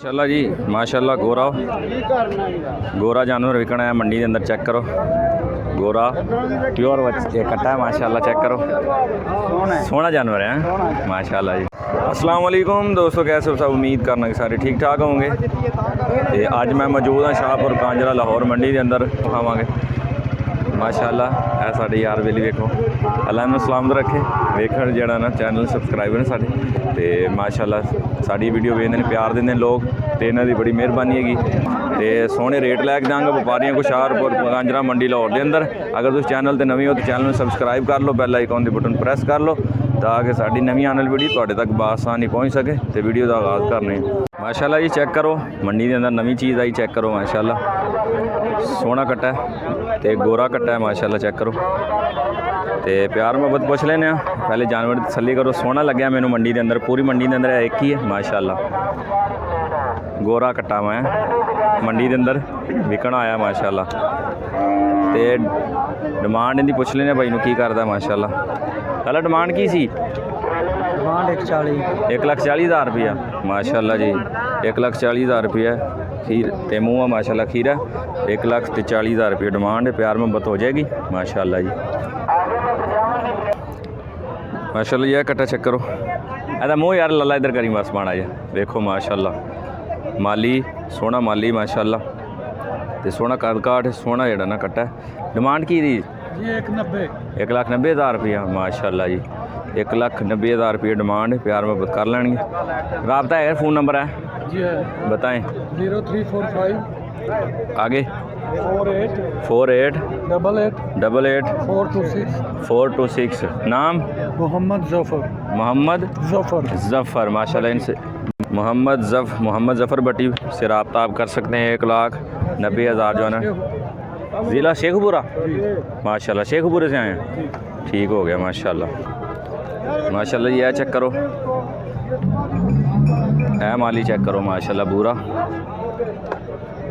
माशाल्लाह जी माशाल्लाह। गोरा जानवर विकना है मंडी के अंदर। चेक करो गोरा प्योर कट्टा है माशाल्लाह। चेक करो सोहना जानवर है माशाल्लाह जी। अस्सलाम वालेकुम दोस्तों, कैसे हो सब? उम्मीद करना कि सारे ठीक ठाक होंगे। तो अज मैं मौजूद हाँ शाहपुर कांजरा लाहौर मंडी के अंदर। खावे माशाल्लाह है साढ़े यार बेली। वेखो अल्लाह इन्हूं सलामत रखे। वेखण जिहड़ा ना चैनल सबसक्राइबर ने साढ़े तो माशाल्लाह साड़ी वीडियो वेखते हैं, प्यार देंगे लोग, तो इन्हों की बड़ी मेहरबानी हैगी। तो सोहने रेट लैके देंगे व्यापारियों को शाहपुर कांजरा मंडी लाहौर के अंदर। अगर तुम चैनल पर नवी हो तो चैनल में सबसक्राइब कर लो, बैल आइकॉन के बटन प्रेस कर लो ताकि साड़ी नवी आने वाली वीडियो तुहाडे तक बासानी पहुँच सके। तो वीडियो का आगाज़ करने माशाल्लाह जी। चेक करो मंडी के अंदर नवी चीज़ आई। चेक करो माशाल्लाह सोहना कट्टा है तो गोरा कट्टा है माशाल्लाह। चेक करो तो प्यार मोहब्बत पूछ लेने। पहले जानवर की तसल्ली करो। सोहना लग्या मैनू मंडी के अंदर, पूरी मंडी के अंदर एक ही है माशाल्लाह। गोरा कट्टा मैं मंडी के अंदर विकना आया माशाल्लाह। तो डिमांड इनकी पूछ लेने भाई की करता माशाल्लाह। पहला डिमांड की सी? डिमांड 1,40,000 रुपया माशाल्लाह जी। 1,40,000 रुपया खीर ते मूँह माशाल्लाह। खीरा 1,40,000 रुपये डिमांड है। प्यार मोहब्बत हो जाएगी माशाल्लाह जी। माशाल्लाह यह कट्टा चेक करो। ऐसा मूँह यार लल्ला इधर करी बस माड़ा जा। देखो माशाल्लाह माली सोहना माली माशाल्लाह। तो सोहना कद काठ सोहना जड़ा ना कट्टा। डिमांड की दी? 1,90,000 रुपया माशाल्लाह जी। 1,90,000 रुपये डिमांड है। प्यार मोहब्बत कर लेंगे। राबता है, फ़ोन नंबर है जी है बताएं। 0345 आगे 48 88 88 426 426। नाम? मोहम्मद ज़फ़र माशाल्लाह। इनसे मोहम्मद ज़फ़र बटी से रब्ता आप कर सकते हैं। 1,90,000 जो है ना। ज़िला शेखपुरा माशाल्लाह। शेखपुरे से आए हैं, ठीक हो गया माशाल्लाह। माशाल्लाह ये चेक करो है माली। चेक करो माशाल्लाह पूरा।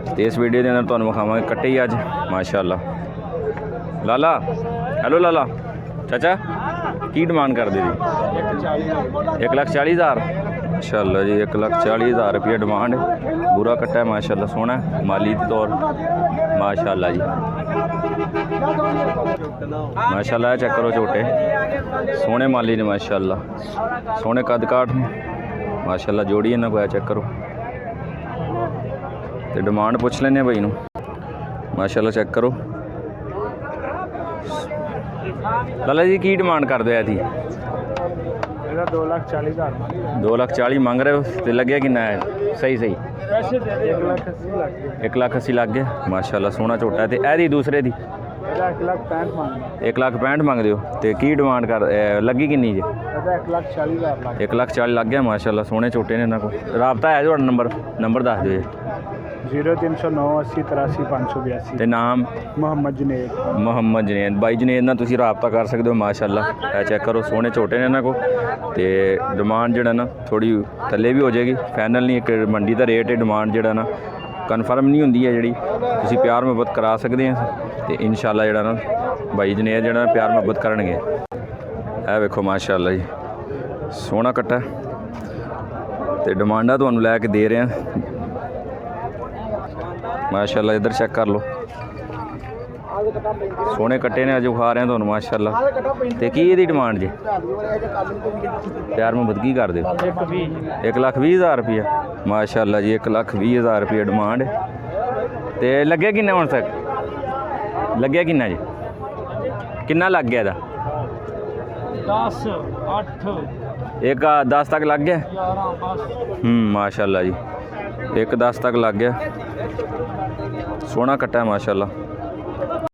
तो इस वीडियो के अंदर तुहानूं विखावांगे कट्टे ही अज माशाल्लाह। लाला हेलो लाला चाचा की डिमांड कर दी? 1,40,000 माशाल्लाह जी। 1,40,000 रुपये डिमांड है। बुरा कट्टा है माशाल्लाह। सोहना माली के तौर माशाल्लाह जी। माशाल्लाह चेक करो झोटे सोहने माली ने माशाल्लाह। सोहने कद काठ ने माशाल्लाह। जोड़ी इन्हों को चेक करो। तो डिमांड पूछ लेने भाई नू माशाल्लाह। चेक करो लाला जी की डिमांड कर दो? थी 2,40,000 मांग रहे हो तो लगे कि है? सही 1,80,000 लग गया माशाल्लाह। सोहना झोटा है। तो यदी दूसरे दी 1,65,000 मांगते हो तो की डिमांड कर लगी कि नहीं जी? 1,40,000 लग गया माशाल्लाह। सोहने झोटे ने इन्हों को। राबता है जो नंबर दस दो। 0309 80 83 582। तो नाम? मोहम्मद जुनेद भाई जुनेद ना तुम रब्ता कर सकते हो माशाल्लाह। चेक करो सोहने झोटे ने इन्हों को। तो डिमांड जो ना थोड़ी थले भी हो जाएगी, फाइनल नहीं। एक मंडी का रेट है, डिमांड जो ना कन्फर्म नहीं होंगी है जी। तुम प्यार मोहब्बत करा सकते हैं तो इंशाल्लाह जो ना भाई जुनेद जो प्यार मोहब्बत करेंगे। है वेखो माशाल्लाह जी सोहना कट्टा। तो डिमांडा तुहानूं लैके दे रहे हैं माशाल्लाह। इधर चेक कर लो सोहने कट्टे ने अज खा रहे हैं तुहानूं माशाल्लाह। तो की ये डिमांड जी? प्यार मोहब्बत की कर दो? 1,20,000 रुपया माशाल्लाह जी। 1,20,000 रुपया डिमांड। तो लगे किन्ना हुण तक? लग्या किन्ना जी? किन्ना लग गया? 10 8 एक 10 तक लग गया माशाल्लाह जी। 1,10 तक लग गया। सोहना कट्टा है माशाल्लाह।